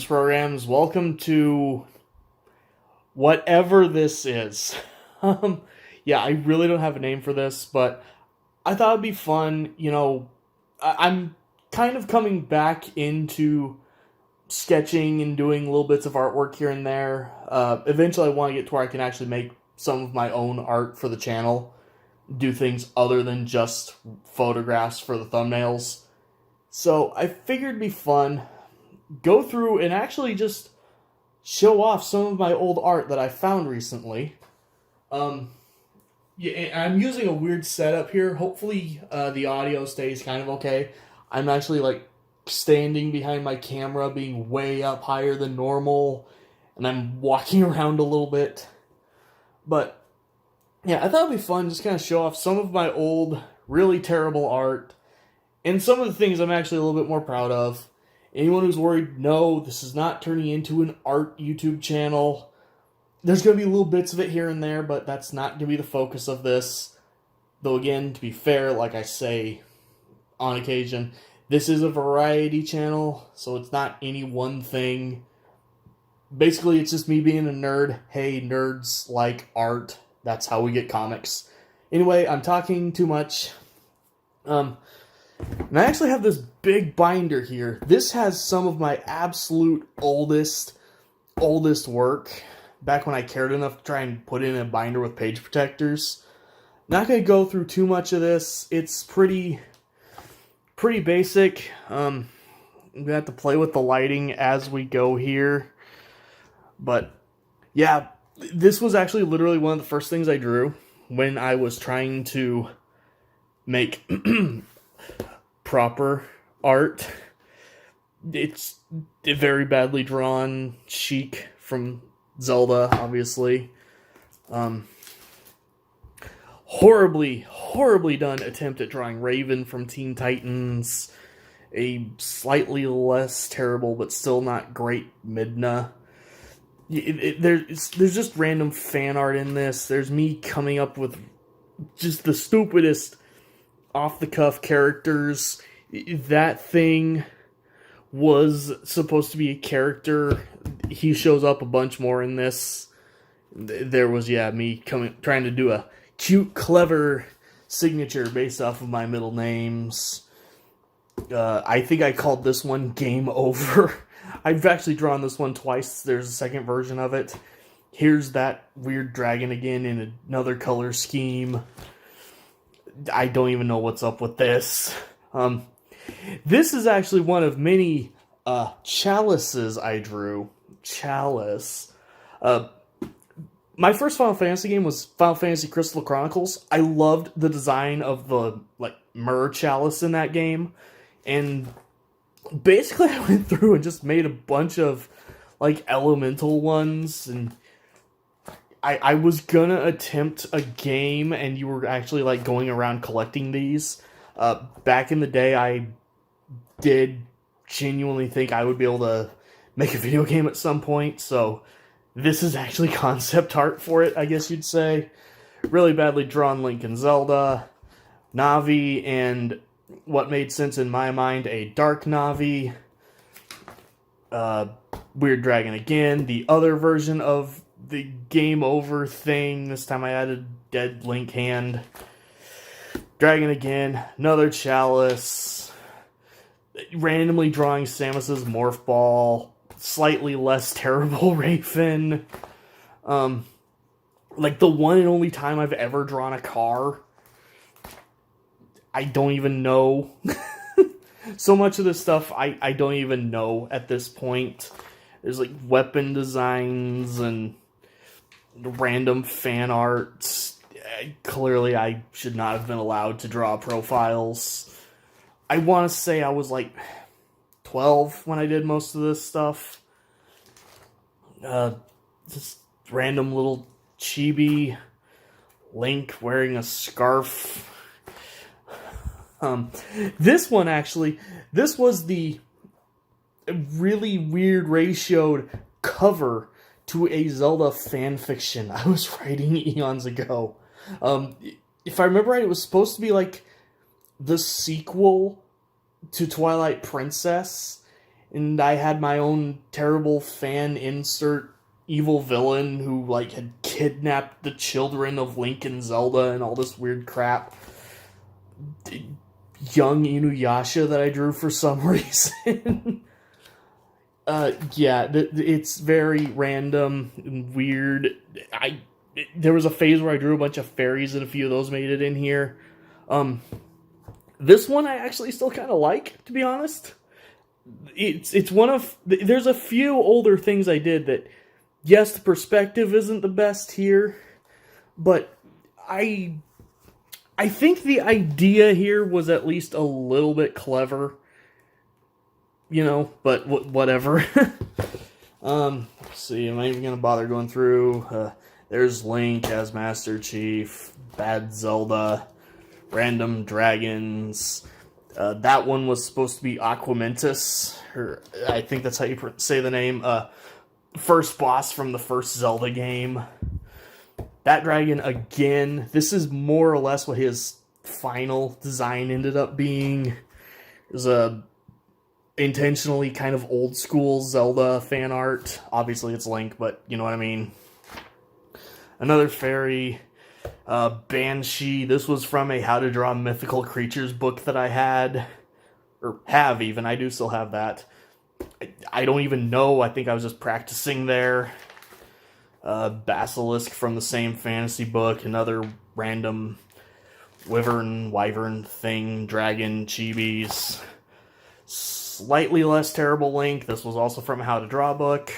programs. Welcome to whatever this is. Yeah, I really don't have a name for this, but I thought it'd be fun. I'm kind of coming back into sketching and doing little bits of artwork here and there. Eventually, I want to get to where I can actually make some of my own art for the channel, do things other than just photographs for the thumbnails. So I figured it'd be fun, go through and actually just show off some of my old art that I found recently. Yeah, I'm using a weird setup here. Hopefully, the audio stays kind of okay. I'm actually standing behind my camera, being way up higher than normal, and I'm walking around a little bit. But yeah, I thought it'd be fun just kind of show off some of my old, really terrible art, and some of the things I'm actually a little bit more proud of. Anyone who's worried, no, this is not turning into an art YouTube channel. There's going to be little bits of it here and there, but that's not going to be the focus of this. Though again, to be fair, like I say on occasion, this is a variety channel, so it's not any one thing. Basically, it's just me being a nerd. Hey, nerds like art. That's how we get comics. Anyway, I'm talking too much. And I actually have this big binder here. This has some of my absolute oldest work, back when I cared enough to try and put it in a binder with page protectors. Not going to go through too much of this. It's pretty basic. I'm going to have to play with the lighting as we go here. But yeah, this was actually literally one of the first things I drew when I was trying to make proper art. It's very badly drawn. Sheik from Zelda, obviously. Horribly done attempt at drawing Raven from Teen Titans. A slightly less terrible, but still not great Midna. There's just random fan art in this. There's me coming up with just the stupidest off-the-cuff characters. That thing was supposed to be a character. He shows up a bunch more in this. There was, me trying to do a cute, clever signature based off of my middle names. I think I called this one Game Over. I've actually drawn this one twice. There's a second version of it. Here's that weird dragon again in another color scheme. I don't even know what's up with this. This is actually one of many chalices I drew. Chalice. My first Final Fantasy game was Final Fantasy Crystal Chronicles. I loved the design of the Myrrh chalice in that game, and basically I went through and just made a bunch of elemental ones, and I was gonna attempt a game, and you were actually going around collecting these. Back in the day, I did genuinely think I would be able to make a video game at some point, so this is actually concept art for it, I guess you'd say. Really badly drawn Link and Zelda, Navi, and what made sense in my mind, a Dark Navi, Weird Dragon again, the other version of the Game Over thing. This time I added Dead Link hand. Dragon again, another chalice, randomly drawing Samus's Morph Ball, slightly less terrible Raven, the one and only time I've ever drawn a car. I don't even know. So much of this stuff I don't even know at this point. There's weapon designs and random fan art. Clearly, I should not have been allowed to draw profiles. I want to say I was 12 when I did most of this stuff. Just random little chibi Link wearing a scarf. This one actually, this was the really weird ratioed cover to a Zelda fanfiction I was writing eons ago. If I remember right, it was supposed to be the sequel to Twilight Princess, and I had my own terrible fan insert evil villain who, like, had kidnapped the children of Link and Zelda and all this weird crap. Young Inuyasha that I drew for some reason. It's very random and weird. There was a phase where I drew a bunch of fairies and a few of those made it in here. This one I actually still kind of like, to be honest. It's one of... There's a few older things I did that, yes, the perspective isn't the best here, but I think the idea here was at least a little bit clever. You know, but whatever. Let's see, am I even going to bother going through? There's Link as Master Chief, Bad Zelda, Random Dragons. That one was supposed to be Aquamentus, or I think that's how you say the name. First boss from the first Zelda game. That dragon, again, this is more or less what his final design ended up being. It was a intentionally kind of old school Zelda fan art. Obviously it's Link, but you know what I mean. Another fairy, Banshee. This was from a How to Draw Mythical Creatures book that I had, or have even. I do still have that. I don't even know. I think I was just practicing there. Basilisk from the same fantasy book. Another random wyvern thing, dragon, chibis. Slightly less terrible Link. This was also from a How to Draw book.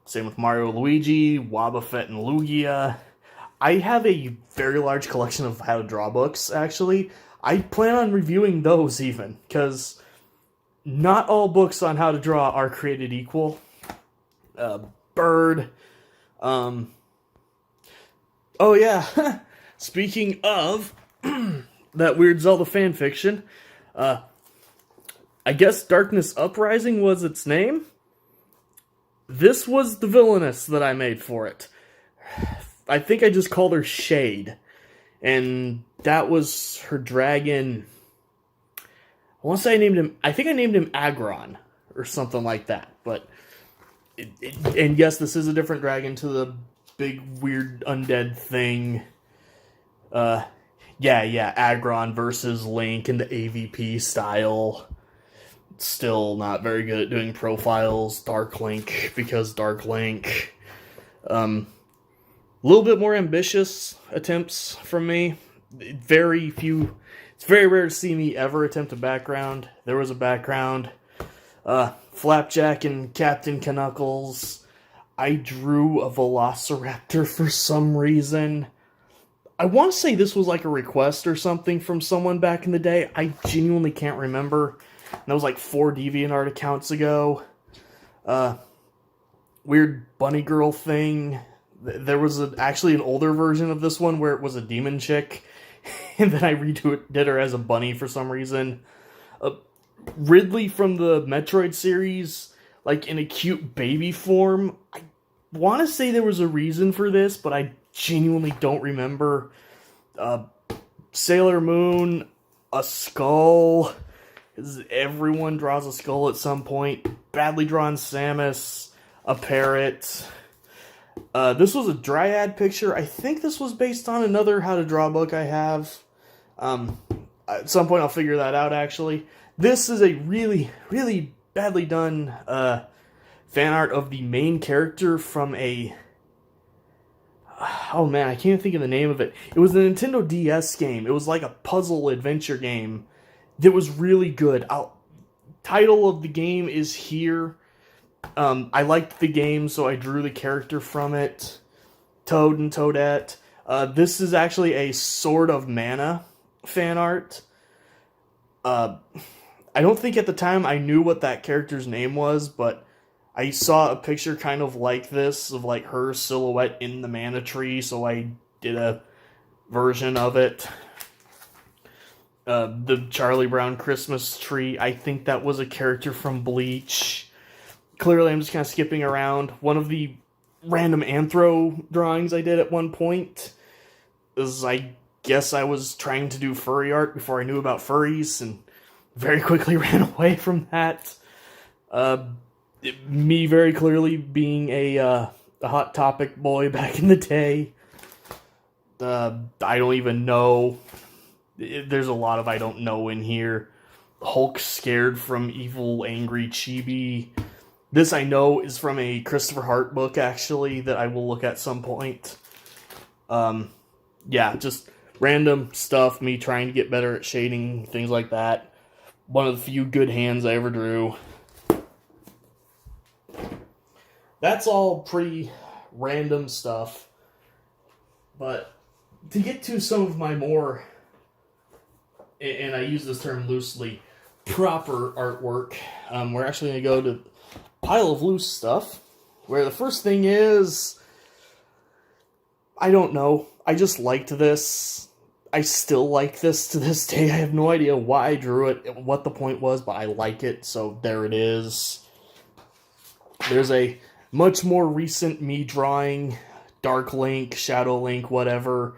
Same with Mario, Luigi, Wobbuffet, and Lugia. I have a very large collection of How to Draw books, actually. I plan on reviewing those even, because not all books on how to draw are created equal. Bird. Oh yeah, speaking of that weird Zelda fanfiction, I guess Darkness Uprising was its name. This was the villainess that I made for it. I think I just called her Shade. And that was her dragon. I think I named him Agron, or something like that. But, and yes, this is a different dragon to the big, weird, undead thing. Agron versus Link in the AVP style. Still not very good at doing profiles. Dark Link, because Dark Link. A little bit more ambitious attempts from me. It's very rare to see me ever attempt a background. There was a background. Flapjack and Captain Knuckles. I drew a Velociraptor for some reason. I want to say this was like a request or something from someone back in the day. I genuinely can't remember. And that was like 4 DeviantArt accounts ago. Weird bunny girl thing. There was actually an older version of this one where it was a demon chick. And then I did her as a bunny for some reason. Ridley from the Metroid series, like in a cute baby form. I want to say there was a reason for this, but I genuinely don't remember. Sailor Moon, a skull. Everyone draws a skull at some point. Badly drawn Samus, a parrot. This was a Dryad picture. I think this was based on another How to Draw book I have. At some point I'll figure that out, actually. This is a really, really badly done fan art of the main character from a... Oh man, I can't think of the name of it. It was a Nintendo DS game. It was like a puzzle adventure game. That was really good. Title of the game is here. I liked the game, so I drew the character from it. Toad and Toadette. This is actually a Sword of Mana fan art. I don't think at the time I knew what that character's name was, but I saw a picture kind of like this, of like her silhouette in the mana tree, so I did a version of it. The Charlie Brown Christmas tree, I think that was a character from Bleach. Clearly, I'm just kind of skipping around. One of the random anthro drawings I did at one point is, I guess I was trying to do furry art before I knew about furries, and very quickly ran away from that. Uh, Me very clearly being a Hot Topic boy back in the day. I don't even know. There's a lot of I don't know in here. Hulk scared from evil, angry chibi. This I know is from a Christopher Hart book, actually, that I will look at some point. Yeah, just random stuff, me trying to get better at shading, things like that. One of the few good hands I ever drew. That's all pretty random stuff. But to get to some of my more, and I use this term loosely, proper artwork, we're actually going to go to a pile of loose stuff, where the first thing is, I don't know, I just liked this. I still like this to this day. I have no idea why I drew it, what the point was, but I like it, so there it is. There's a much more recent me drawing Dark Link, Shadow Link, whatever.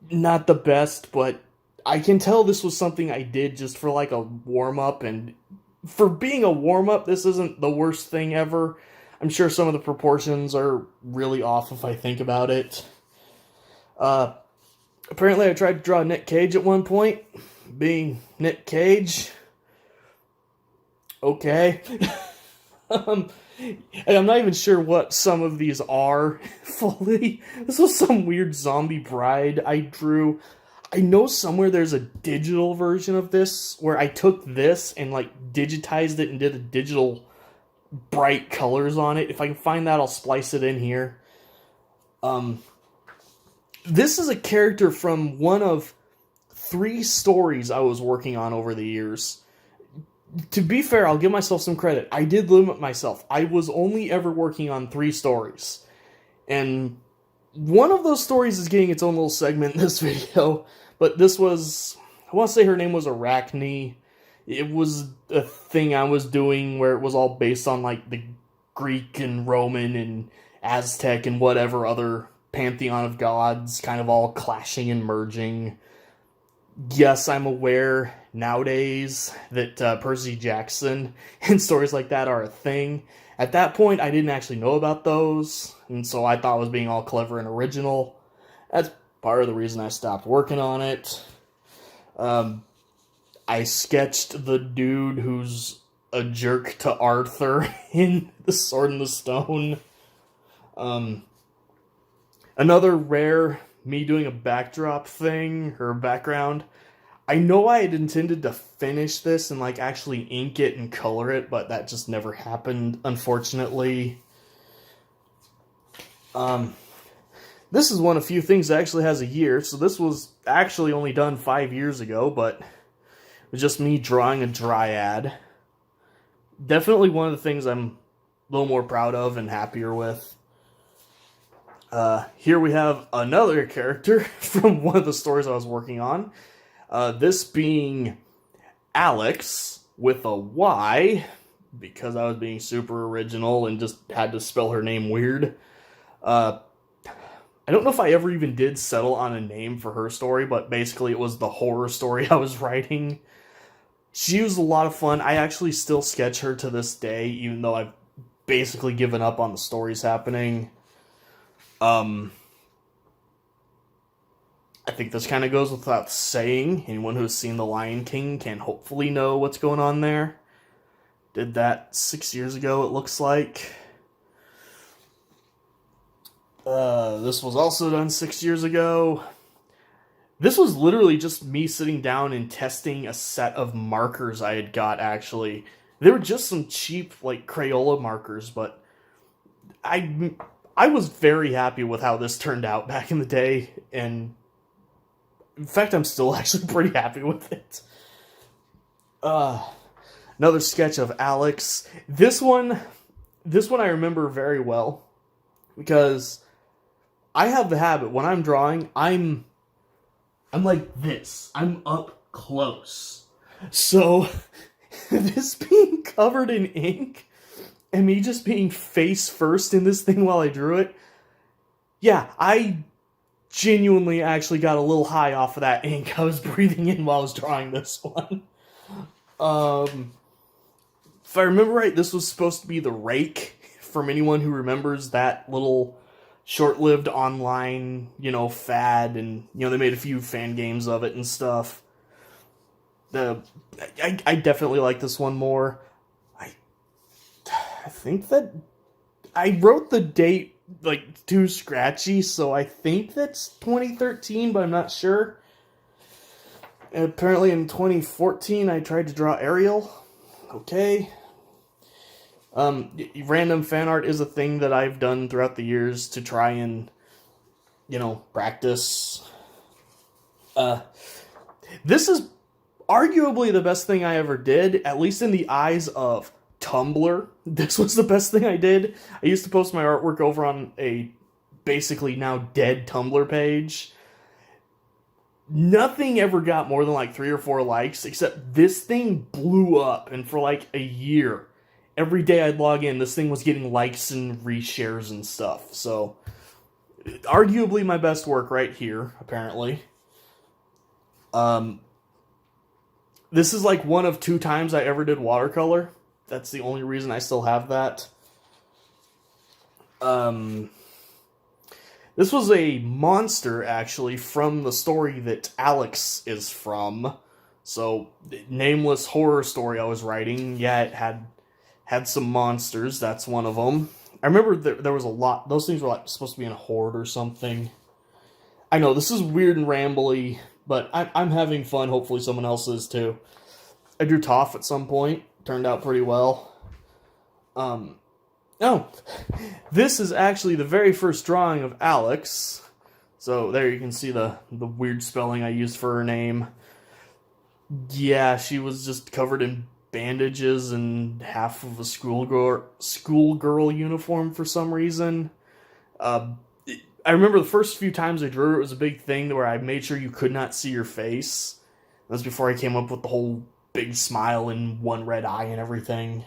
Not the best, but I can tell this was something I did just for like a warm-up, and for being a warm-up, this isn't the worst thing ever. I'm sure some of the proportions are really off if I think about it. Apparently I tried to draw Nick Cage at one point, being Nick Cage. Okay. And I'm not even sure what some of these are fully. This was some weird zombie bride I drew. I know somewhere there's a digital version of this where I took this and like digitized it and did a digital bright colors on it. If I can find that, I'll splice it in here. This is a character from one of 3 stories I was working on over the years. To be fair, I'll give myself some credit. I did limit myself. I was only ever working on 3 stories. And one of those stories is getting its own little segment in this video. But this was, I want to say her name was Arachne. It was a thing I was doing where it was all based on like the Greek and Roman and Aztec and whatever other pantheon of gods kind of all clashing and merging. Yes, I'm aware nowadays that Percy Jackson and stories like that are a thing. At that point, I didn't actually know about those, and so I thought I was being all clever and original. That's part of the reason I stopped working on it. I sketched the dude who's a jerk to Arthur in The Sword and the Stone. Another rare me doing a backdrop thing, or background. I know I had intended to finish this and like actually ink it and color it, but that just never happened, unfortunately. This is one of few things that actually has a year, so this was actually only done 5 years ago, but it was just me drawing a dryad. Definitely one of the things I'm a little more proud of and happier with. Here we have another character from one of the stories I was working on. This being Alex with a Y, because I was being super original and just had to spell her name weird. I don't know if I ever even did settle on a name for her story, but basically it was the horror story I was writing. She was a lot of fun. I actually still sketch her to this day, even though I've basically given up on the stories happening. I think this kind of goes without saying. Anyone who's seen The Lion King can hopefully know what's going on there. Did that 6 years ago, it looks like. This was also done 6 years ago. This was literally just me sitting down and testing a set of markers I had got, actually. They were just some cheap, like, Crayola markers, but I was very happy with how this turned out back in the day, and in fact, I'm still actually pretty happy with it. Another sketch of Alex. This one I remember very well, because I have the habit, when I'm drawing, I'm like this. I'm up close. So, this being covered in ink, and me just being face first in this thing while I drew it, yeah, I genuinely actually got a little high off of that ink I was breathing in while I was drawing this one. If I remember right, this was supposed to be the Rake, from anyone who remembers that little short-lived online, fad, and, they made a few fan games of it and stuff. I definitely like this one more. I think that I wrote the date, too scratchy, so I think that's 2013, but I'm not sure. And apparently in 2014, I tried to draw Ariel. Okay. Random fan art is a thing that I've done throughout the years to try and, practice. This is arguably the best thing I ever did, at least in the eyes of Tumblr. This was the best thing I did. I used to post my artwork over on a basically now dead Tumblr page. Nothing ever got more than 3 or 4 likes, except this thing blew up, and for a year, every day I'd log in, this thing was getting likes and reshares and stuff. So, arguably my best work right here, apparently. This is one of 2 times I ever did watercolor. That's the only reason I still have that. This was a monster, actually, from the story that Alex is from. So, nameless horror story I was writing. Yeah, it had some monsters. That's one of them. I remember there was a lot. Those things were supposed to be in a horde or something. I know, this is weird and rambly, but I'm having fun. Hopefully someone else is too. I drew Toph at some point. Turned out pretty well. This is actually the very first drawing of Alex. So there you can see the weird spelling I used for her name. Yeah, she was just covered in bandages and half of a schoolgirl uniform for some reason. I remember the first few times I drew it was a big thing where I made sure you could not see your face. That was before I came up with the whole big smile and one red eye and everything.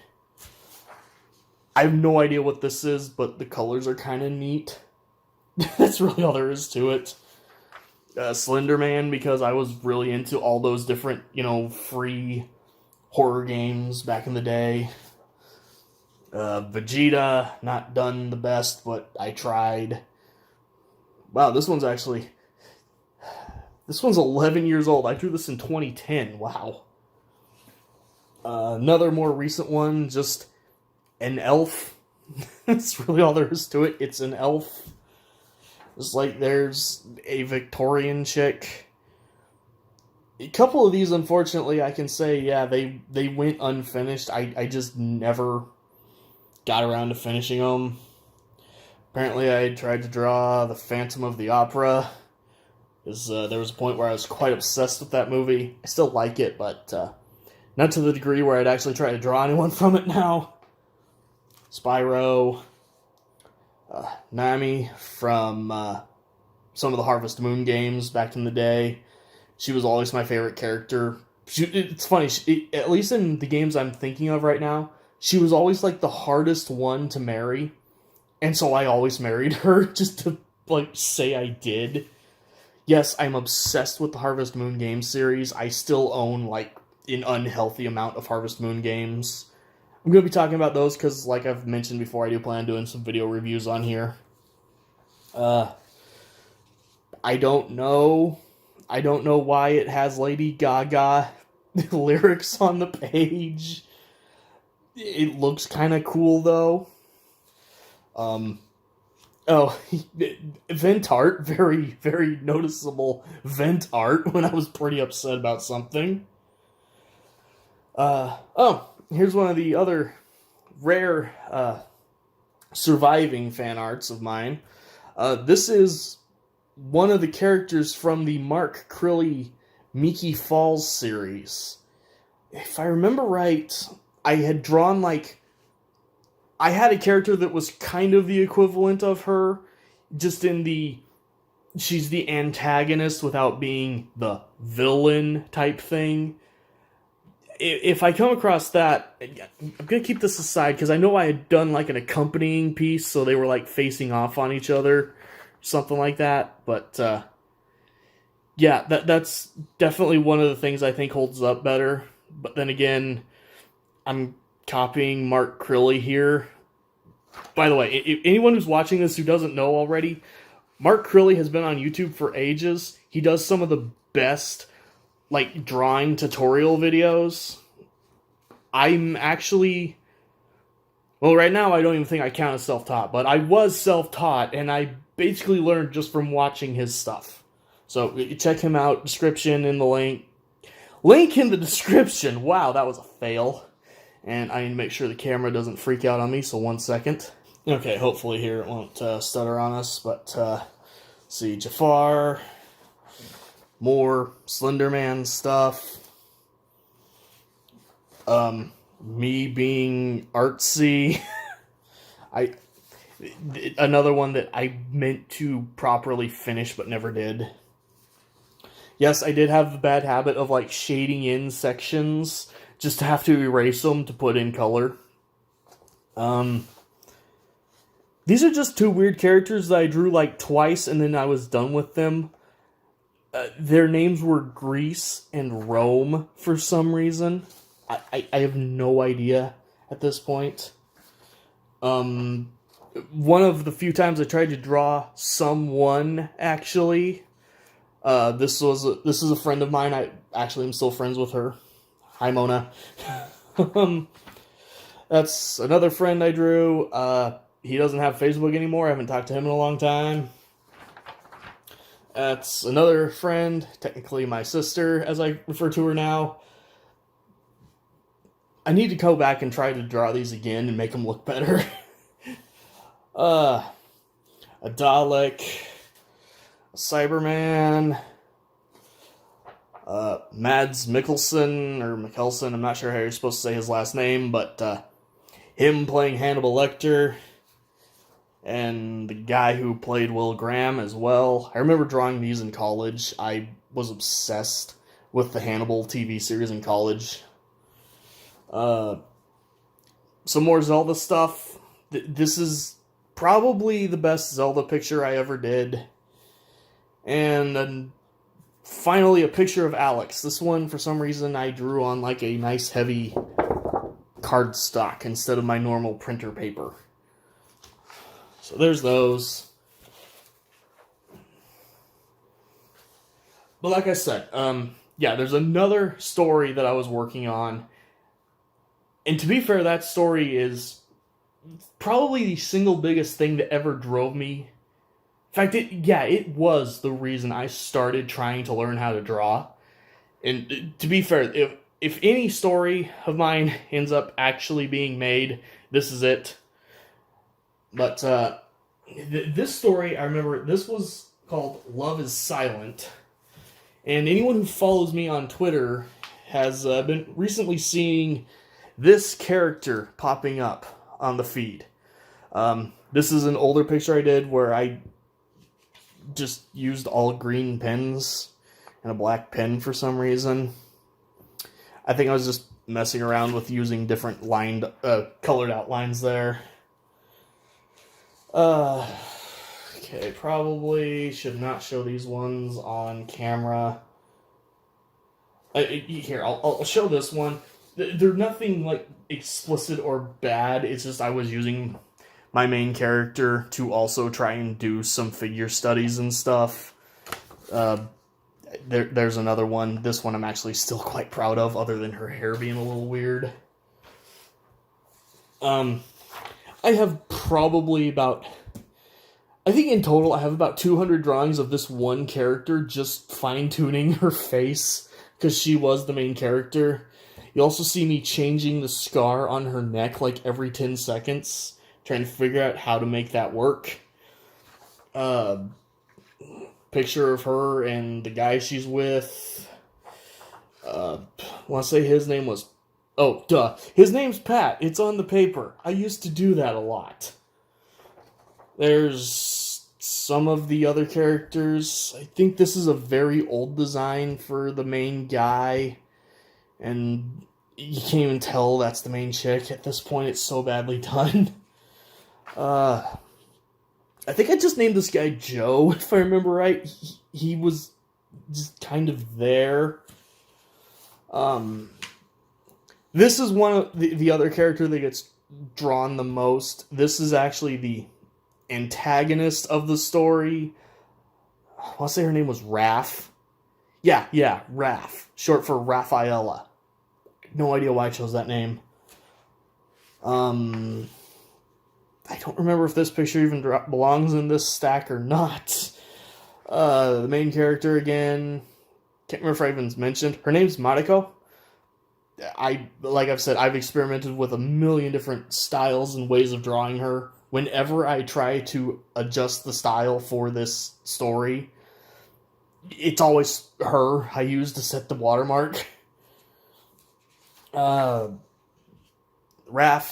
I have no idea what this is, but the colors are kind of neat. That's really all there is to it. Slender Man, because I was really into all those different, free horror games back in the day. Vegeta, not done the best, but I tried. Wow, this one's 11 years old. I drew this in 2010. Wow. Another more recent one, just an elf. That's really all there is to it. It's an elf. It's there's a Victorian chick. A couple of these, unfortunately, I can say, yeah, they went unfinished. I just never got around to finishing them. Apparently, I tried to draw the Phantom of the Opera. There was a point where I was quite obsessed with that movie. I still like it, but not to the degree where I'd actually try to draw anyone from it now. Spyro, Nami from some of the Harvest Moon games back in the day. She was always my favorite character. It's funny, at least in the games I'm thinking of right now, she was always the hardest one to marry. And so I always married her just to say I did. Yes, I'm obsessed with the Harvest Moon game series. I still own an unhealthy amount of Harvest Moon games. I'm going to be talking about those because, I've mentioned before, I do plan on doing some video reviews on here. I don't know. I don't know why it has Lady Gaga lyrics on the page. It looks kind of cool, though. Vent art. Very, very noticeable vent art when I was pretty upset about something. Here's one of the other rare surviving fan arts of mine. This is one of the characters from the Mark Crilly Miki Falls series. If I remember right, I had drawn I had a character that was kind of the equivalent of her, just in she's the antagonist without being the villain type thing. If I come across that, I'm going to keep this aside, because I know I had done an accompanying piece, so they were facing off on each other, something like that, but yeah, that's definitely one of the things I think holds up better, but then again, I'm copying Mark Crilly here. By the way, if anyone who's watching this who doesn't know already, Mark Crilly has been on YouTube for ages. He does some of the best, like, drawing tutorial videos. I'm actually... Well, right now I don't even think I count as self-taught, but I was self-taught, and I basically learned just from watching his stuff. So, check him out, description in the link. Link in the description! Wow, that was a fail. And I need to make sure the camera doesn't freak out on me, so 1 second. Okay, hopefully here it won't stutter on us, but, see, Jafar, more Slenderman stuff, me being artsy, another one that I meant to properly finish but never did. Yes, I did have the bad habit of, like, shading in sections just to have to erase them to put in color. These are just two weird characters that I drew, like, twice and then I was done with them. Their names were Greece and Rome for some reason. I have no idea at this point. One of the few times I tried to draw someone, actually, this is a friend of mine. I actually am still friends with her. Hi, Mona. That's another friend I drew. He doesn't have Facebook anymore. I haven't talked to him in a long time. That's another friend, technically my sister, as I refer to her now. I need to go back and try to draw these again and make them look better. A Dalek, a Cyberman, Mads Mikkelsen, or Mikkelsen, I'm not sure how you're supposed to say his last name, but him playing Hannibal Lecter, and the guy who played Will Graham as well. I remember drawing these in college. I was obsessed with the Hannibal TV series in college. Some more Zelda stuff. This is probably the best Zelda picture I ever did. And then finally a picture of Alex. This one, for some reason, I drew on like a nice heavy cardstock instead of my normal printer paper. So there's those. But like I said, yeah, there's another story that I was working on. And to be fair, that story is probably the single biggest thing that ever drove me. In fact, it was the reason I started trying to learn how to draw. And to be fair, if any story of mine ends up actually being made, this is it. But this story, I remember, this was called Love is Silent. And anyone who follows me on Twitter has been recently seeing this character popping up on the feed. This is an older picture I did where I just used all green pens and a black pen for some reason. I think I was just messing around with using different colored outlines there. Okay, probably should not show these ones on camera. Here, I'll show this one. They're nothing, like, explicit or bad. It's just I was using my main character to also try and do some figure studies and stuff. There's another one. This one I'm actually still quite proud of, other than her hair being a little weird. I have probably about... I think in total I have about 200 drawings of this one character, just fine-tuning her face, because she was the main character. You also see me changing the scar on her neck like every 10 seconds, trying to figure out how to make that work. Picture of her and the guy she's with. I want to say his name was... Oh, duh. His name's Pat. It's on the paper. I used to do that a lot. There's some of the other characters. I think this is a very old design for the main guy. And you can't even tell that's the main chick. At this point, it's so badly done. I think I just named this guy Joe, if I remember right. He was just kind of there. This is one of the other character that gets drawn the most. This is actually the antagonist of the story. I want to say her name was Raph. Yeah, Raph. Short for Rafaela. No idea why I chose that name. I don't remember if this picture even belongs in this stack or not. The main character again. Can't remember if I even mentioned. Her name's Mariko. Like I've said, I've experimented with a million different styles and ways of drawing her. Whenever I try to adjust the style for this story, it's always her I use to set the watermark. Raph,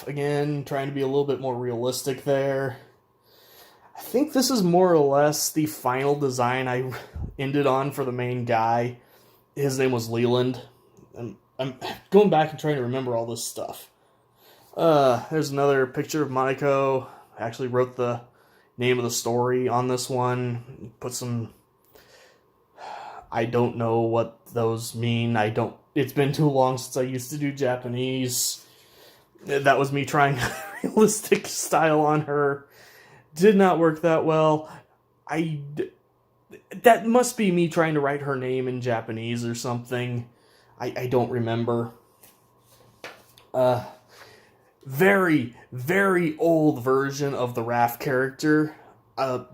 again, trying to be a little bit more realistic there. I think this is more or less the final design I ended on for the main guy. His name was Leland. I'm going back and trying to remember all this stuff. There's another picture of Monaco. I actually wrote the name of the story on this one. Put some... I don't know what those mean. It's been too long since I used to do Japanese. That was me trying a realistic style on her. Did not work that well. That must be me trying to write her name in Japanese or something. I don't remember. Very, very old version of the Raph character.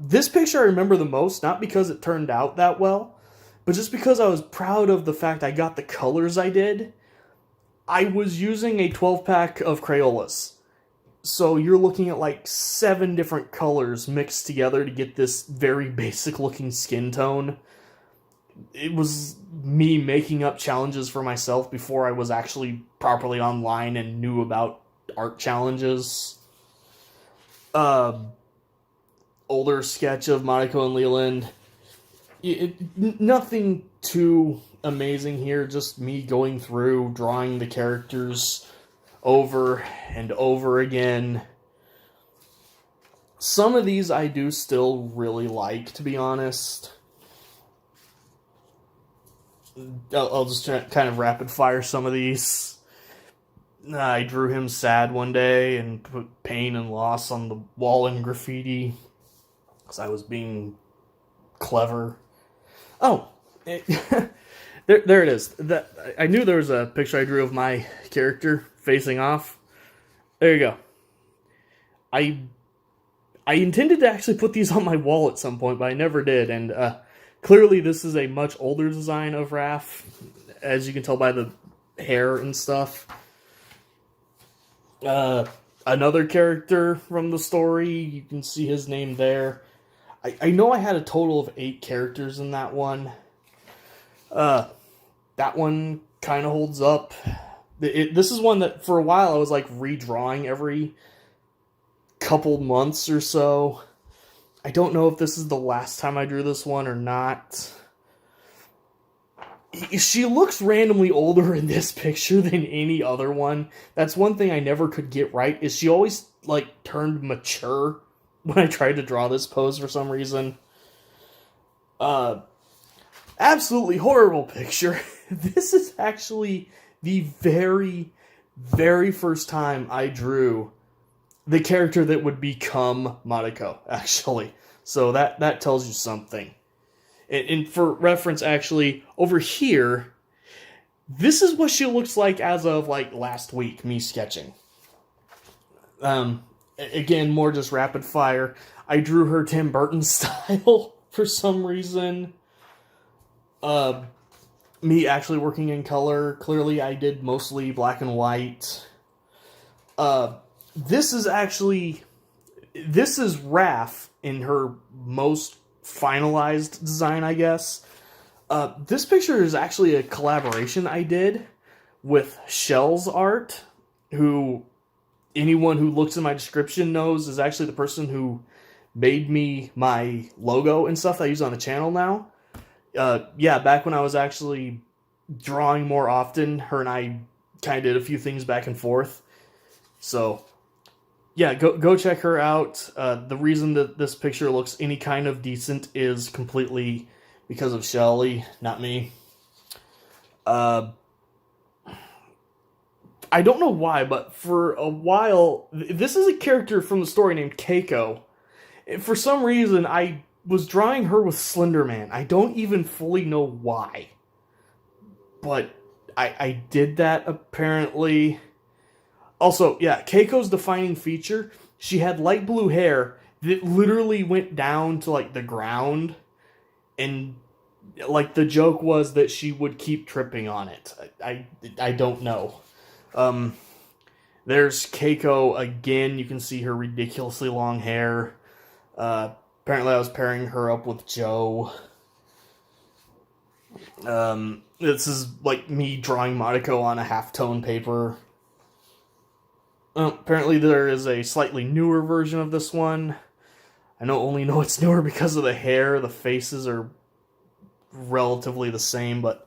This picture I remember the most, not because it turned out that well, but just because I was proud of the fact I got the colors I did. I was using a 12-pack of Crayolas. So you're looking at like 7 different colors mixed together to get this very basic looking skin tone. It was me making up challenges for myself before I was actually properly online and knew about art challenges. Older sketch of Mariko and Leland. Nothing too amazing here, just me going through, drawing the characters over and over again. Some of these I do still really like, to be honest. I'll just kind of rapid fire some of these. I drew him sad one day and put pain and loss on the wall in graffiti because I was being clever. Oh, there it is. I knew there was a picture I drew of my character facing off. There you go. I intended to actually put these on my wall at some point, but I never did. And clearly this is a much older design of Raph, as you can tell by the hair and stuff. Another character from the story, you can see his name there. I know I had a total of 8 characters in that one. That one kind of holds up. This is one that for a while I was like redrawing every couple months or so. I don't know if this is the last time I drew this one or not. She looks randomly older in this picture than any other one. That's one thing I never could get right, is she always like turned mature when I tried to draw this pose for some reason. Absolutely horrible picture. This is actually the very, very first time I drew the character that would become Mariko, actually. So that tells you something. And for reference, actually, over here, this is what she looks like as of, like, last week, me sketching. Again, more just rapid fire. I drew her Tim Burton style for some reason. Me actually working in color. Clearly, I did mostly black and white. This is Raph in her most finalized design, I guess. This picture is actually a collaboration I did with Shell's Art, who anyone who looks in my description knows is actually the person who made me my logo and stuff that I use on the channel now. Back when I was actually drawing more often, her and I kind of did a few things back and forth. So, yeah, go check her out. The reason that this picture looks any kind of decent is completely because of Shelly, not me. I I don't know why, but for a while, this is a character from the story named Keiko. For some reason, I was drawing her with Slender Man. I don't even fully know why. But I did that, apparently. Also, yeah, Keiko's defining feature, she had light blue hair that literally went down to, like, the ground. And, like, the joke was that she would keep tripping on it. I don't know. There's Keiko again. You can see her ridiculously long hair. Apparently I was pairing her up with Joe. This is like me drawing Mariko on a halftone paper. Apparently there is a slightly newer version of this one. I only know it's newer because of the hair. The faces are relatively the same, but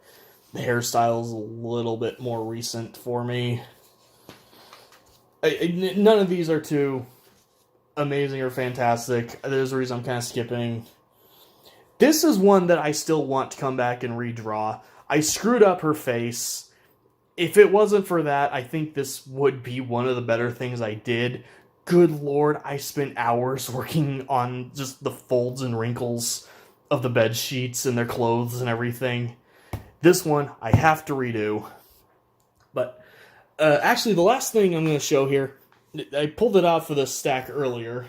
the hairstyle is a little bit more recent for me. None of these are too amazing or fantastic. There's a reason I'm kind of skipping. This is one that I still want to come back and redraw. I screwed up her face. If it wasn't for that, I think this would be one of the better things I did. Good lord, I spent hours working on just the folds and wrinkles of the bed sheets and their clothes and everything. This one, I have to redo. But, actually, the last thing I'm going to show here, I pulled it out for this stack earlier.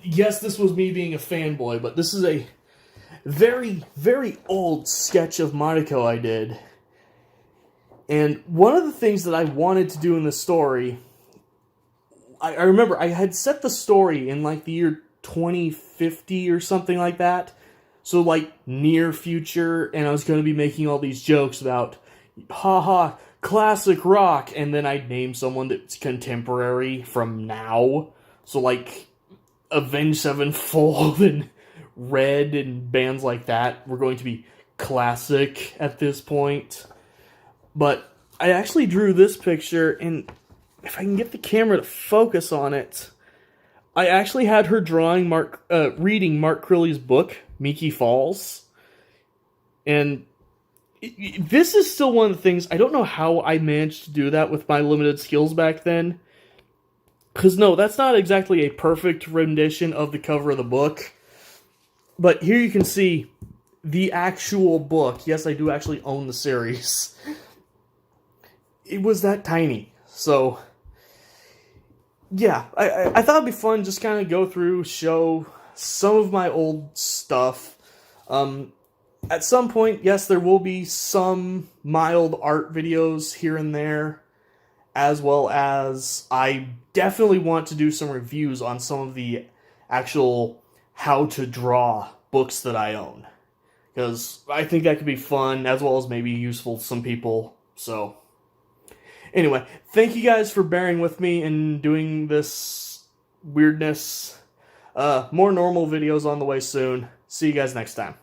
Yes, this was me being a fanboy, but this is a very, very old sketch of Mariko I did. And one of the things that I wanted to do in the story, I remember I had set the story in like the year 2050 or something like that. So like near future, and I was going to be making all these jokes about, haha, classic rock, and then I'd name someone that's contemporary from now. So like Avenged Sevenfold and Red and bands like that were going to be classic at this point. But I actually drew this picture, and if I can get the camera to focus on it, I actually had her reading Mark Crilley's book, Miki Falls. And this is still one of the things, I don't know how I managed to do that with my limited skills back then. Because no, that's not exactly a perfect rendition of the cover of the book. But here you can see the actual book. Yes, I do actually own the series. It was that tiny. So, yeah, I thought it'd be fun just kind of go through, show some of my old stuff. At some point, yes, there will be some mild art videos here and there, as well as I definitely want to do some reviews on some of the actual how to draw books that I own. Because I think that could be fun, as well as maybe useful to some people. So, anyway, thank you guys for bearing with me and doing this weirdness. More normal videos on the way soon. See you guys next time.